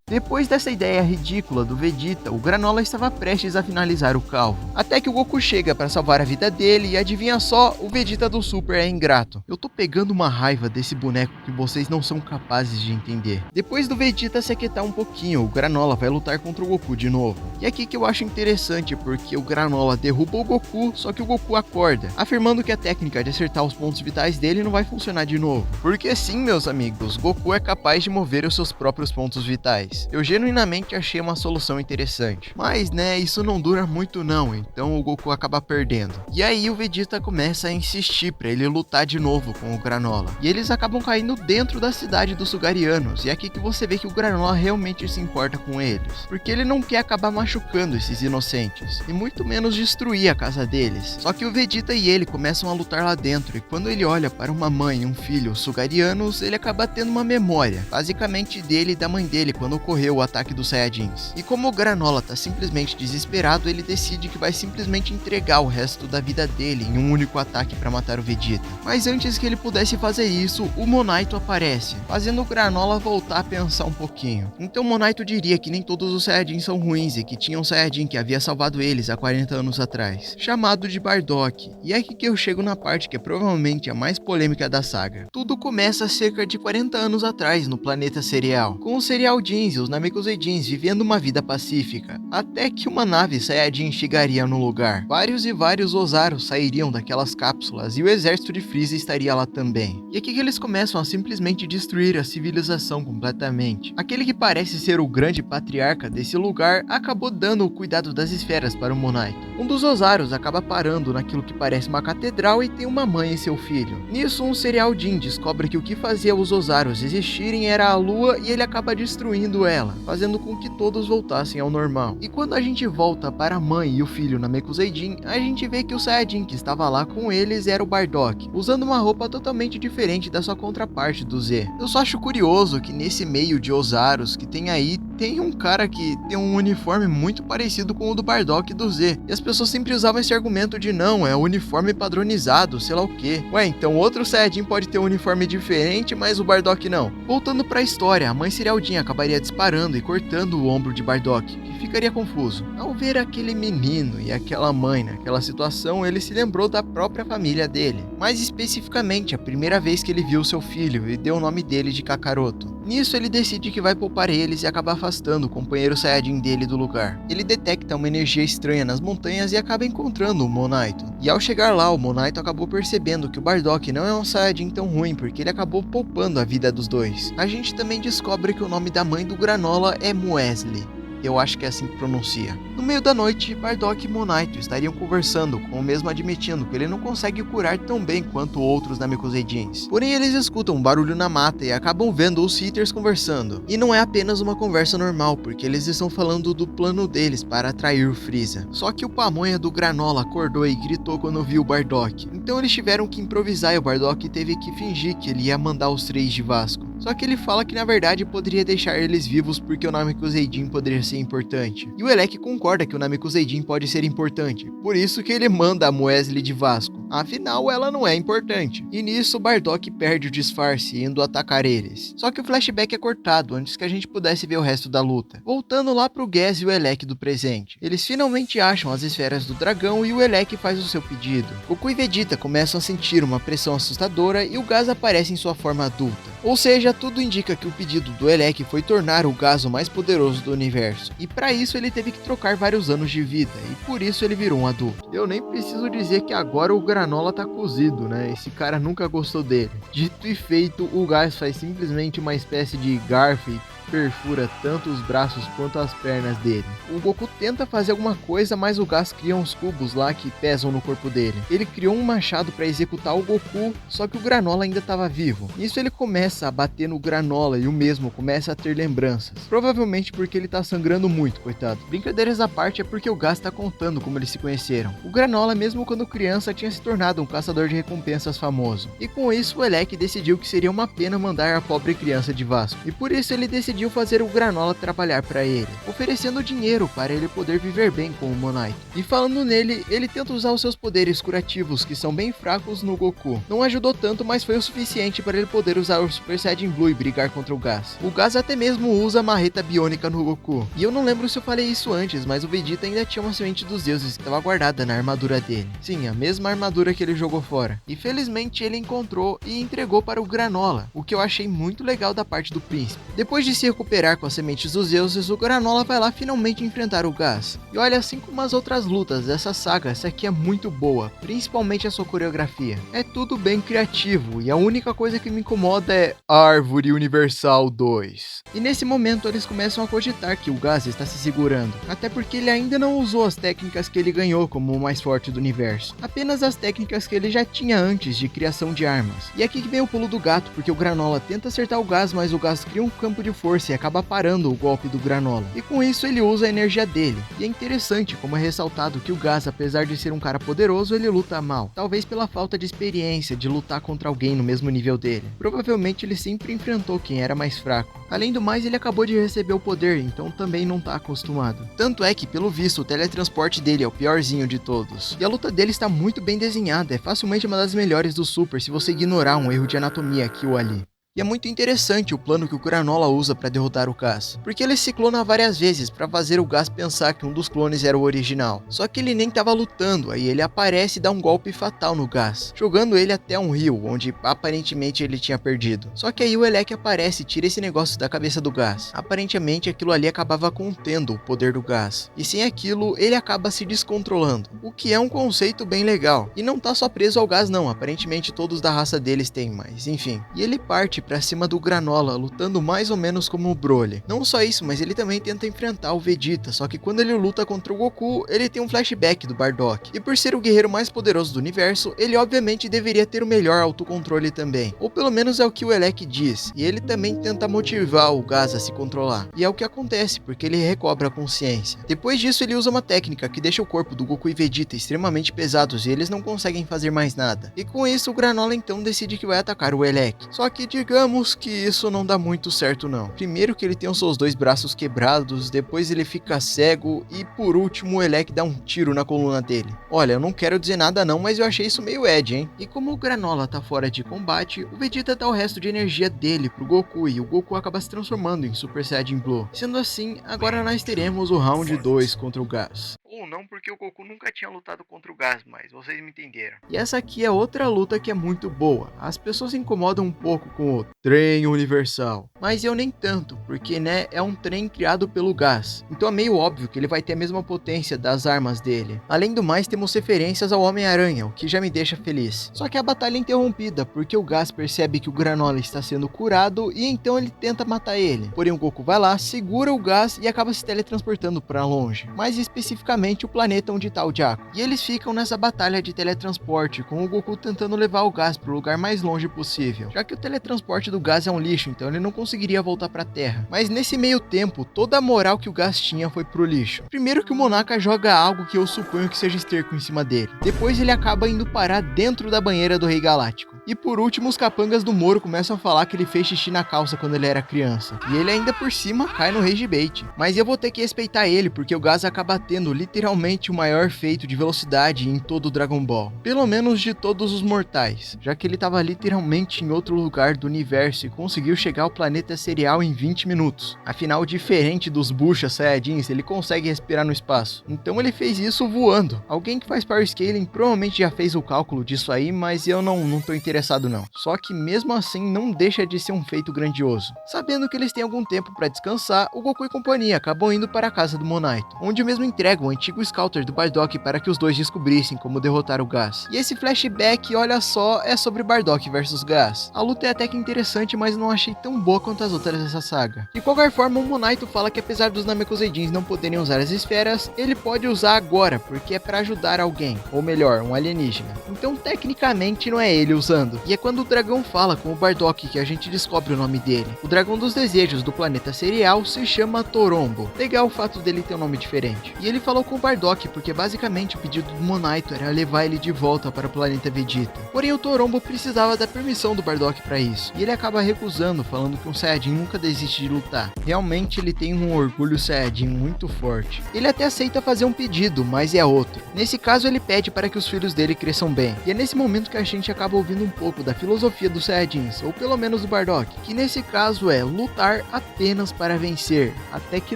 Depois dessa ideia ridícula do Vegeta, o Granola estava prestes a finalizar o calvo. Até que o Goku chega para salvar a vida dele e adivinha só, o Vegeta do Super é ingrato. Eu tô pegando uma raiva desse boneco que vocês não são capazes de entender. Depois do Vegeta se aquietar um pouquinho, o Granola vai lutar contra o Goku de novo. E é aqui que eu acho interessante porque o Granola derruba o Goku, só que o Goku acorda, afirmando que a técnica de acertar os pontos vitais dele não vai funcionar de novo. Porque sim, meus amigos, Goku é capaz de mover os seus próprios pontos vitais. Eu genuinamente achei uma solução interessante. Mas, né, isso não dura muito não, então o Goku acaba perdendo. E aí o Vegeta começa a insistir pra ele lutar de novo com o Granola. E eles acabam caindo dentro da cidade dos Sugarianos. E é aqui que você vê que o Granola realmente se importa com eles. Porque ele não quer acabar machucando esses inocentes. E muito menos destruir a casa deles. Só que o Vegeta e ele começam a lutar lá dentro. E quando ele olha para uma mãe e um filho Sugarianos, ele acaba tendo uma memória. Basicamente dele e da mãe dele quando ocorreu o ataque dos Saiyajins. E como o Granola tá simplesmente desesperado, ele decide que vai simplesmente entregar o resto da vida dele em um único ataque para matar o Vegeta. Mas antes que ele pudesse fazer isso, o Monaito aparece, fazendo o Granola voltar a pensar um pouquinho. Então Monaito diria que nem todos os Saiyajins são ruins e que tinha um Saiyajin que havia salvado eles há 40 anos atrás, chamado de Bardock. E é aqui que eu chego na parte que é provavelmente a mais polêmica da saga. Tudo começa cerca de 40 anos atrás no planeta Cereal, com os Cereal Jeans e os Namekuseidins vivendo uma vida pacífica, até que uma nave Saiyajin chegaria no lugar. Vários e vários Ozaros sairiam daquelas cápsulas e o exército de Freeza estaria lá também. E aqui que eles começam a simplesmente destruir a civilização completamente. Aquele que parece ser o grande patriarca desse lugar acabou dando o cuidado das esferas para o Monaito. Um dos Ozaros acaba parando naquilo que parece uma catedral e tem uma mãe e seu filho. Nisso, um Cereal Jin descobre que o que fazia os Ozaros existirem era a lua e ele acaba destruindo ela, fazendo com que todos voltassem ao normal. E quando a gente volta para a mãe e o filho Namekuseidin, a gente vê que o Saiyajin que estava lá com eles era o Bardock, usando uma roupa totalmente diferente da sua contraparte do Z. Eu só acho curioso que nesse meio de Ozaros que tem aí, tem um cara que tem um uniforme muito parecido com o do Bardock e do Z. E as pessoas sempre usavam esse argumento de não, é uniforme padronizado, sei lá o que. Ué, então outro Saiyajin pode ter um uniforme diferente, mas o Bardock não. Voltando pra história, a mãe Cereal Jin acabaria disparando e cortando o ombro de Bardock, que ficaria confuso. Ao ver aquele menino e aquela mãe naquela situação, ele se lembrou da própria família dele. Mais especificamente, a primeira vez que ele viu seu filho e deu o nome dele de Kakaroto. Nisso ele decide que vai poupar eles e acaba afastando o companheiro Saiyajin dele do lugar. Ele detecta uma energia estranha nas montanhas e acaba encontrando o Monaito. E ao chegar lá, o Monaito acabou percebendo que o Bardock não é um Saiyajin tão ruim, porque ele acabou poupando a vida dos dois. A gente também descobre que o nome da mãe do Granola é Muesli. Eu acho que é assim que pronuncia. No meio da noite, Bardock e Monaito estariam conversando, com o mesmo admitindo que ele não consegue curar tão bem quanto outros Namekuseidins. Porém, eles escutam um barulho na mata e acabam vendo os Hitters conversando. E não é apenas uma conversa normal, porque eles estão falando do plano deles para atrair o Freeza. Só que o pamonha do Granola acordou e gritou quando viu o Bardock. Então eles tiveram que improvisar e o Bardock teve que fingir que ele ia mandar os três de Vasco. Só que ele fala que na verdade poderia deixar eles vivos porque o Namekuseidin poderia ser importante. E o Elec concorda que o Namekuseidin pode ser importante, por isso que ele manda a Muesli de Vasco. Afinal, ela não é importante. E nisso, Bardock perde o disfarce indo atacar eles. Só que o flashback é cortado antes que a gente pudesse ver o resto da luta. Voltando lá pro Gas e o Elec do presente. Eles finalmente acham as esferas do dragão e o Elec faz o seu pedido. Goku e Vegeta começam a sentir uma pressão assustadora e o Gas aparece em sua forma adulta. Ou seja, tudo indica que o pedido do Elec foi tornar o Gas o mais poderoso do universo. E para isso ele teve que trocar vários anos de vida, e por isso ele virou um adulto. Eu nem preciso dizer que agora o Granola tá cozido, né? Esse cara nunca gostou dele. Dito e feito, o Gas faz simplesmente uma espécie de garfo e perfura tanto os braços quanto as pernas dele. O Goku tenta fazer alguma coisa, mas o Gas cria uns cubos lá que pesam no corpo dele. Ele criou um machado para executar o Goku, só que o Granola ainda estava vivo. Nisso ele começa a bater no Granola e o mesmo começa a ter lembranças. Provavelmente porque ele tá sangrando muito, coitado. Brincadeiras à parte, é porque o Gas tá contando como eles se conheceram. O Granola, mesmo quando criança, tinha se tornado um caçador de recompensas famoso. E com isso o Elec decidiu que seria uma pena mandar a pobre criança de Vasco. E por isso ele decidiu decidiu fazer o Granola trabalhar para ele, oferecendo dinheiro para ele poder viver bem com o Monaito. E falando nele, ele tenta usar os seus poderes curativos, que são bem fracos no Goku. Não ajudou tanto, mas foi o suficiente para ele poder usar o Super Saiyajin Blue e brigar contra o Gas. O Gas até mesmo usa a marreta biônica no Goku. E eu não lembro se eu falei isso antes, mas o Vegeta ainda tinha uma semente dos deuses que estava guardada na armadura dele. Sim, a mesma armadura que ele jogou fora. E felizmente ele encontrou e entregou para o Granola, o que eu achei muito legal da parte do príncipe. Depois de se recuperar com as sementes dos deuses, o Granola vai lá finalmente enfrentar o Gas. E olha, assim como as outras lutas dessa saga, essa aqui é muito boa, principalmente a sua coreografia. É tudo bem criativo e a única coisa que me incomoda é Árvore Universal 2. E nesse momento eles começam a cogitar que o Gas está se segurando, até porque ele ainda não usou as técnicas que ele ganhou como o mais forte do universo, apenas as técnicas que ele já tinha antes de criação de armas. E aqui que vem o pulo do gato, porque o Granola tenta acertar o Gas, mas o Gas cria um campo de força e acaba parando o golpe do Granola. E com isso ele usa a energia dele. E é interessante como é ressaltado que o Gas, apesar de ser um cara poderoso, ele luta mal. Talvez pela falta de experiência de lutar contra alguém no mesmo nível dele. Provavelmente ele sempre enfrentou quem era mais fraco. Além do mais, ele acabou de receber o poder, então também não tá acostumado. Tanto é que, pelo visto, o teletransporte dele é o piorzinho de todos. E a luta dele está muito bem desenhada, é facilmente uma das melhores do Super se você ignorar um erro de anatomia aqui ou ali. E é muito interessante o plano que o Granola usa para derrotar o Gas, porque ele se clona várias vezes para fazer o Gas pensar que um dos clones era o original. Só que ele nem estava lutando, aí ele aparece e dá um golpe fatal no Gas, jogando ele até um rio, onde aparentemente ele tinha perdido. Só que aí o Elec aparece e tira esse negócio da cabeça do Gas. Aparentemente aquilo ali acabava contendo o poder do Gas, e sem aquilo ele acaba se descontrolando, o que é um conceito bem legal. E não tá só preso ao Gas não, aparentemente todos da raça deles têm, mas enfim. E ele parte pra cima do Granola, lutando mais ou menos como o Broly. Não só isso, mas ele também tenta enfrentar o Vegeta, só que quando ele luta contra o Goku, ele tem um flashback do Bardock. E por ser o guerreiro mais poderoso do universo, ele obviamente deveria ter o melhor autocontrole também. Ou pelo menos é o que o Elec diz, e ele também tenta motivar o Gas a se controlar. E é o que acontece, porque ele recobra a consciência. Depois disso, ele usa uma técnica que deixa o corpo do Goku e Vegeta extremamente pesados e eles não conseguem fazer mais nada. E com isso, o Granola então decide que vai atacar o Elec. Só que digamos que isso não dá muito certo não. Primeiro que ele tem os seus dois braços quebrados, depois ele fica cego e por último o Elec dá um tiro na coluna dele. Olha, eu não quero dizer nada não, mas eu achei isso meio Ed, hein? E como o Granola tá fora de combate, o Vegeta dá o resto de energia dele pro Goku e o Goku acaba se transformando em Super Saiyajin Blue. Sendo assim, agora nós teremos o round 2 contra o Gas. Ou não, porque o Goku nunca tinha lutado contra o Gas, mas vocês me entenderam. E essa aqui é outra luta que é muito boa. As pessoas se incomodam um pouco com o trem universal, mas eu nem tanto, porque né, é um trem criado pelo Gas. Então é meio óbvio que ele vai ter a mesma potência das armas dele. Além do mais, temos referências ao Homem-Aranha, o que já me deixa feliz. Só que a batalha é interrompida, porque o Gas percebe que o Granola está sendo curado e então ele tenta matar ele. Porém o Goku vai lá, segura o Gas e acaba se teletransportando para longe. Mais especificamente o planeta onde está o Jaco. E eles ficam nessa batalha de teletransporte, com o Goku tentando levar o Gas para o lugar mais longe possível, já que o teletransporte do Gas é um lixo, então ele não conseguiria voltar para a Terra. Mas nesse meio tempo, toda a moral que o Gas tinha foi pro lixo. Primeiro que o Monarca joga algo que eu suponho que seja esterco em cima dele. Depois ele acaba indo parar dentro da banheira do Rei Galáctico. E por último, os capangas do Moro começam a falar que ele fez xixi na calça quando ele era criança. E ele ainda por cima cai no Rage Bait. Mas eu vou ter que respeitar ele, porque o Gas acaba tendo literalmente o maior feito de velocidade em todo o Dragon Ball. Pelo menos de todos os mortais, já que ele estava literalmente em outro lugar do universo e conseguiu chegar ao planeta cereal em 20 minutos. Afinal, diferente dos Bucha Saiyajins, ele consegue respirar no espaço. Então ele fez isso voando. Alguém que faz Power Scaling provavelmente já fez o cálculo disso aí, mas eu não tô interessado não. Só que mesmo assim não deixa de ser um feito grandioso. Sabendo que eles têm algum tempo para descansar, o Goku e companhia acabam indo para a casa do Monaito, onde mesmo entregam o antigo Scouter do Bardock para que os dois descobrissem como derrotar o Gas. E esse flashback, olha só, é sobre Bardock versus Gas. A luta é até que interessante, mas não achei tão boa quanto as outras dessa saga. De qualquer forma, o Monaito fala que apesar dos Namekuseidins não poderem usar as esferas, ele pode usar agora, porque é para ajudar alguém, ou melhor, um alienígena. Então tecnicamente não é ele usando. falando. E é quando o dragão fala com o Bardock que a gente descobre o nome dele. O dragão dos desejos do planeta Cereal se chama Torombo. Legal o fato dele ter um nome diferente. E ele falou com o Bardock porque basicamente o pedido do Monaito era levar ele de volta para o planeta Vegeta. Porém o Torombo precisava da permissão do Bardock para isso. E ele acaba recusando, falando que um Saiyajin nunca desiste de lutar. Realmente ele tem um orgulho Saiyajin muito forte. Ele até aceita fazer um pedido, mas é outro. Nesse caso ele pede para que os filhos dele cresçam bem. E é nesse momento que a gente acaba ouvindo um pouco da filosofia dos Saiyajins, ou pelo menos do Bardock, que nesse caso é lutar apenas para vencer, até que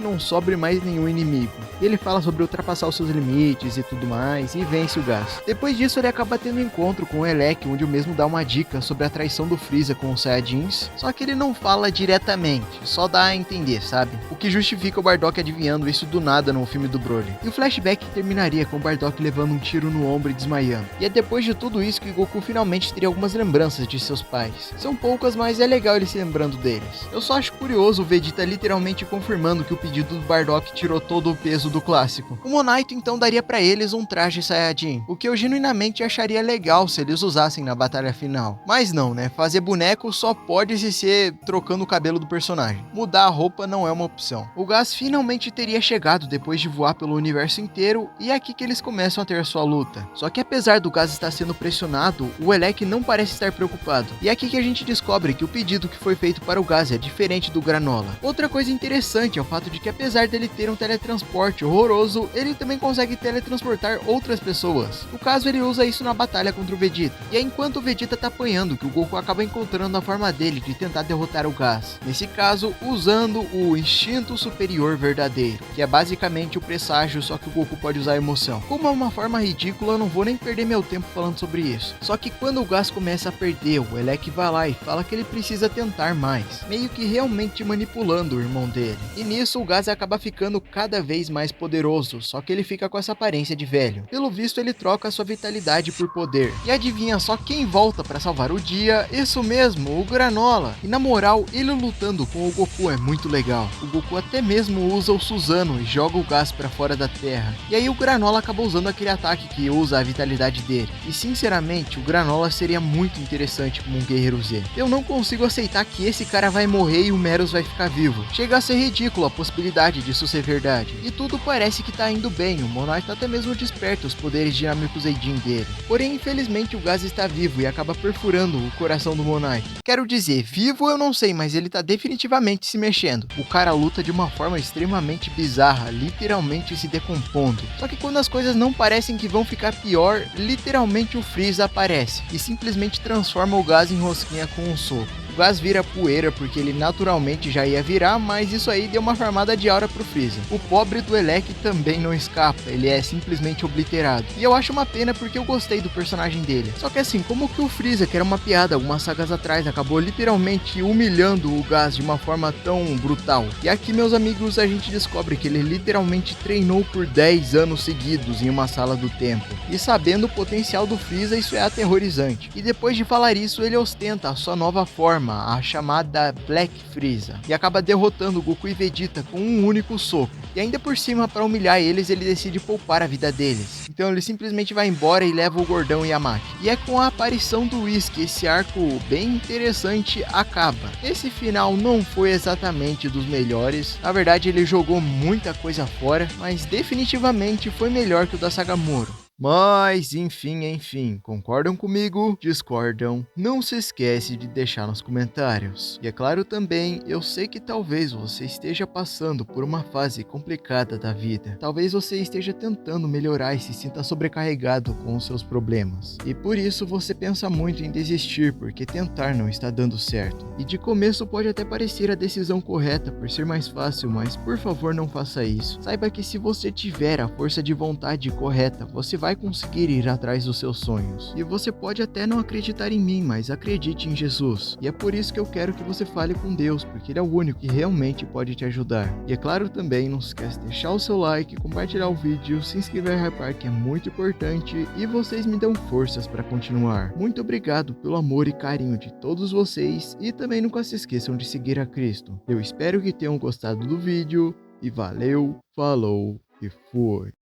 não sobre mais nenhum inimigo. E ele fala sobre ultrapassar os seus limites e tudo mais, e vence o Gas. Depois disso ele acaba tendo um encontro com o Elec, onde o mesmo dá uma dica sobre a traição do Freeza com os Saiyajins, só que ele não fala diretamente, só dá a entender, sabe? O que justifica o Bardock adivinhando isso do nada no filme do Broly. E o flashback terminaria com o Bardock levando um tiro no ombro e desmaiando. E é depois de tudo isso que Goku finalmente teria algumas lembranças de seus pais. São poucas, mas é legal ele se lembrando deles. Eu só acho curioso o Vegeta literalmente confirmando que o pedido do Bardock tirou todo o peso do clássico. O Monaito então daria pra eles um traje Saiyajin, o que eu genuinamente acharia legal se eles usassem na batalha final. Mas não, né? Fazer boneco só pode se ser trocando o cabelo do personagem. Mudar a roupa não é uma opção. O Gas finalmente teria chegado depois de voar pelo universo inteiro e é aqui que eles começam a ter sua luta. Só que apesar do Gas estar sendo pressionado, o Elec não parece estar preocupado. E é aqui que a gente descobre que o pedido que foi feito para o Gas é diferente do Granola. Outra coisa interessante é o fato de que apesar dele ter um teletransporte horroroso, ele também consegue teletransportar outras pessoas. No caso, ele usa isso na batalha contra o Vegeta. E é enquanto o Vegeta tá apanhando que o Goku acaba encontrando a forma dele de tentar derrotar o Gas. Nesse caso, usando o instinto superior verdadeiro, que é basicamente o presságio, só que o Goku pode usar a emoção. Como é uma forma ridícula, eu não vou nem perder meu tempo falando sobre isso. Só que quando o Gas começa a perder, o Elec vai lá e fala que ele precisa tentar mais, meio que realmente manipulando o irmão dele. E nisso o Gas acaba ficando cada vez mais poderoso, só que ele fica com essa aparência de velho. Pelo visto ele troca sua vitalidade por poder. E adivinha só quem volta pra salvar o dia? Isso mesmo, o Granola. E na moral, ele lutando com o Goku é muito legal. O Goku até mesmo usa o Suzano e joga o Gas pra fora da terra. E aí o Granola acaba usando aquele ataque que usa a vitalidade dele. E sinceramente, o Granola seria muito interessante como um guerreiro Z. Eu não consigo aceitar que esse cara vai morrer e o Meros vai ficar vivo. Chega a ser ridículo a possibilidade disso ser verdade. E tudo parece que tá indo bem, o Monaito até mesmo desperta os poderes dinâmicos Eidin dele. Porém, infelizmente o Gas está vivo e acaba perfurando o coração do Monaito. Quero dizer, vivo eu não sei, mas ele tá definitivamente se mexendo. O cara luta de uma forma extremamente bizarra, literalmente se decompondo. Só que quando as coisas não parecem que vão ficar pior, literalmente o Freeza aparece e simplesmente transforma o Gas em rosquinha com um soco. O Gas vira poeira porque ele naturalmente já ia virar, mas isso aí deu uma farmada de aura pro Freeza. O pobre do Elec também não escapa, ele é simplesmente obliterado. E eu acho uma pena porque eu gostei do personagem dele. Só que assim, como que o Freeza, que era uma piada algumas sagas atrás, acabou literalmente humilhando o Gas de uma forma tão brutal? E aqui, meus amigos, a gente descobre que ele literalmente treinou por 10 anos seguidos em uma sala do tempo. E sabendo o potencial do Freeza, isso é aterrorizante. E depois de falar isso, ele ostenta a sua nova forma, a chamada Black Freeza, e acaba derrotando Goku e Vegeta com um único soco. E ainda por cima, para humilhar eles, ele decide poupar a vida deles. Então ele simplesmente vai embora e leva o Gordão e a Maki. E é com a aparição do Whis que esse arco bem interessante acaba. Esse final não foi exatamente dos melhores, na verdade ele jogou muita coisa fora, mas definitivamente foi melhor que o da saga Moro. Mas, enfim, concordam comigo? Discordam? Não se esquece de deixar nos comentários. E é claro também, eu sei que talvez você esteja passando por uma fase complicada da vida. Talvez você esteja tentando melhorar e se sinta sobrecarregado com os seus problemas. E por isso você pensa muito em desistir, porque tentar não está dando certo. E de começo pode até parecer a decisão correta por ser mais fácil, mas por favor não faça isso. Saiba que se você tiver a força de vontade correta, você vai conseguir ir atrás dos seus sonhos. E você pode até não acreditar em mim, mas acredite em Jesus. E é por isso que eu quero que você fale com Deus, porque Ele é o único que realmente pode te ajudar. E é claro também, não se esquece de deixar o seu like, compartilhar o vídeo, se inscrever no Hypar, que é muito importante, e vocês me dão forças para continuar. Muito obrigado pelo amor e carinho de todos vocês, e também nunca se esqueçam de seguir a Cristo. Eu espero que tenham gostado do vídeo, e valeu, falou e fui!